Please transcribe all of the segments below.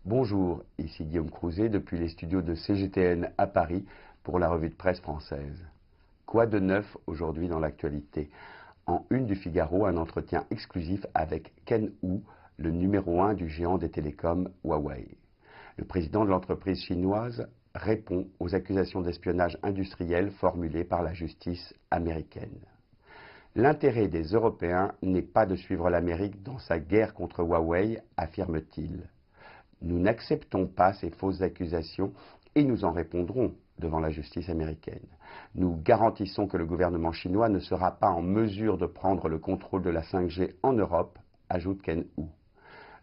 Bonjour, ici Guillaume Crouzet depuis les studios de CGTN à Paris pour la revue de presse française. Quoi de neuf aujourd'hui dans l'actualité? En une du Figaro, un entretien exclusif avec Ken Hu, le numéro 1 du géant des télécoms Huawei. Le président de l'entreprise chinoise répond aux accusations d'espionnage industriel formulées par la justice américaine. L'intérêt des Européens n'est pas de suivre l'Amérique dans sa guerre contre Huawei, affirme-t-il. Nous n'acceptons pas ces fausses accusations et nous en répondrons devant la justice américaine. Nous garantissons que le gouvernement chinois ne sera pas en mesure de prendre le contrôle de la 5G en Europe, ajoute Ken Hu.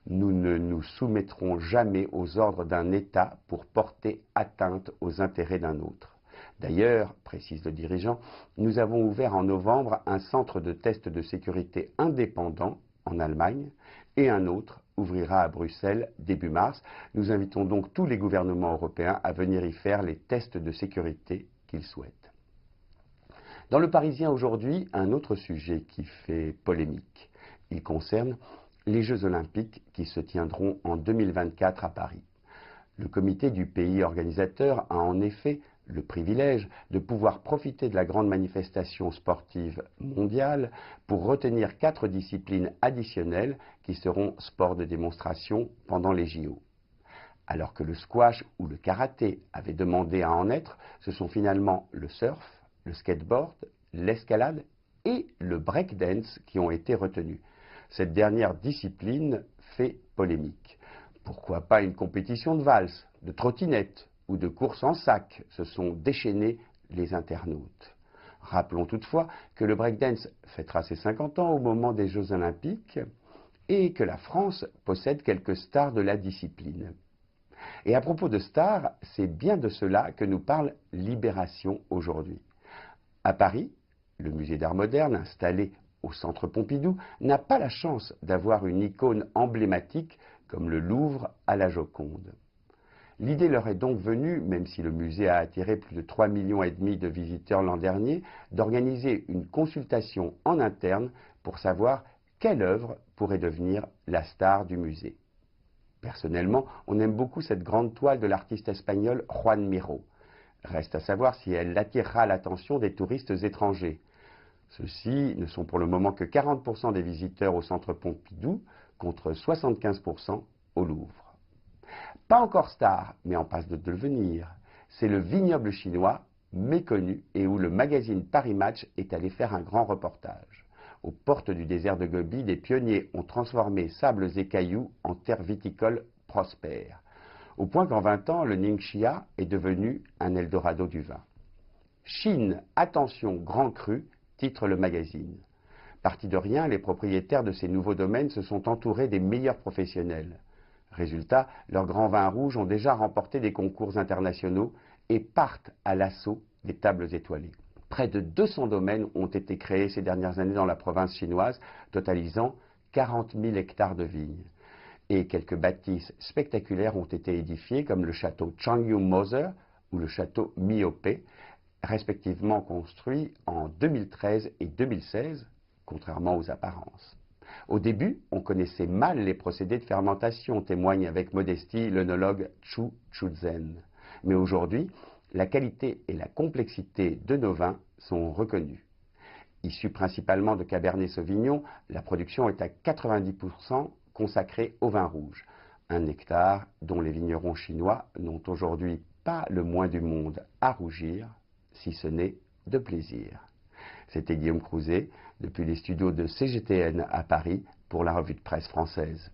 Nous ne nous soumettrons jamais aux ordres d'un État pour porter atteinte aux intérêts d'un autre. D'ailleurs, précise le dirigeant, nous avons ouvert en novembre un centre de test de sécurité indépendant en Allemagne et un autre ouvrira à Bruxelles début mars. Nous invitons donc tous les gouvernements européens à venir y faire les tests de sécurité qu'ils souhaitent. Dans Le Parisien aujourd'hui, un autre sujet qui fait polémique. Il concerne les Jeux Olympiques qui se tiendront en 2024 à Paris. Le comité du pays organisateur a en effet le privilège de pouvoir profiter de la grande manifestation sportive mondiale pour retenir 4 disciplines additionnelles qui seront sports de démonstration pendant les JO. Alors que le squash ou le karaté avaient demandé à en être, ce sont finalement le surf, le skateboard, l'escalade et le breakdance qui ont été retenus. Cette dernière discipline fait polémique. Pourquoi pas une compétition de valse, de trottinette ou de course en sac, se sont déchaînés les internautes. Rappelons toutefois que le breakdance fêtera ses 50 ans au moment des Jeux Olympiques et que la France possède quelques stars de la discipline. Et à propos de stars, c'est bien de cela que nous parle Libération aujourd'hui. À Paris, le musée d'art moderne, installé au centre Pompidou, n'a pas la chance d'avoir une icône emblématique comme le Louvre à la Joconde. L'idée leur est donc venue, même si le musée a attiré plus de 3,5 millions de visiteurs l'an dernier, d'organiser une consultation en interne pour savoir quelle œuvre pourrait devenir la star du musée. Personnellement, on aime beaucoup cette grande toile de l'artiste espagnol Juan Miró. Reste à savoir si elle attirera l'attention des touristes étrangers. Ceux-ci ne sont pour le moment que 40% des visiteurs au centre Pompidou, contre 75% au Louvre. Pas encore star, mais en passe de devenir. C'est le vignoble chinois, méconnu, et où le magazine Paris Match est allé faire un grand reportage. Aux portes du désert de Gobi, des pionniers ont transformé sables et cailloux en terre viticole prospère. Au point qu'en 20 ans, le Ningxia est devenu un Eldorado du vin. Chine, attention, grand cru, titre le magazine. Partis de rien, les propriétaires de ces nouveaux domaines se sont entourés des meilleurs professionnels. Résultat, leurs grands vins rouges ont déjà remporté des concours internationaux et partent à l'assaut des tables étoilées. Près de 200 domaines ont été créés ces dernières années dans la province chinoise, totalisant 40 000 hectares de vignes. Et quelques bâtisses spectaculaires ont été édifiées, comme le château Changyu Moser ou le château Miopé, respectivement construits en 2013 et 2016, contrairement aux apparences. Au début, on connaissait mal les procédés de fermentation, témoigne avec modestie l'œnologue Chu Chuzhen. Mais aujourd'hui, la qualité et la complexité de nos vins sont reconnues. Issue principalement de Cabernet Sauvignon, la production est à 90% consacrée au vin rouge, un nectar dont les vignerons chinois n'ont aujourd'hui pas le moins du monde à rougir, si ce n'est de plaisir. C'était Guillaume Crouzet depuis les studios de CGTN à Paris pour la revue de presse française.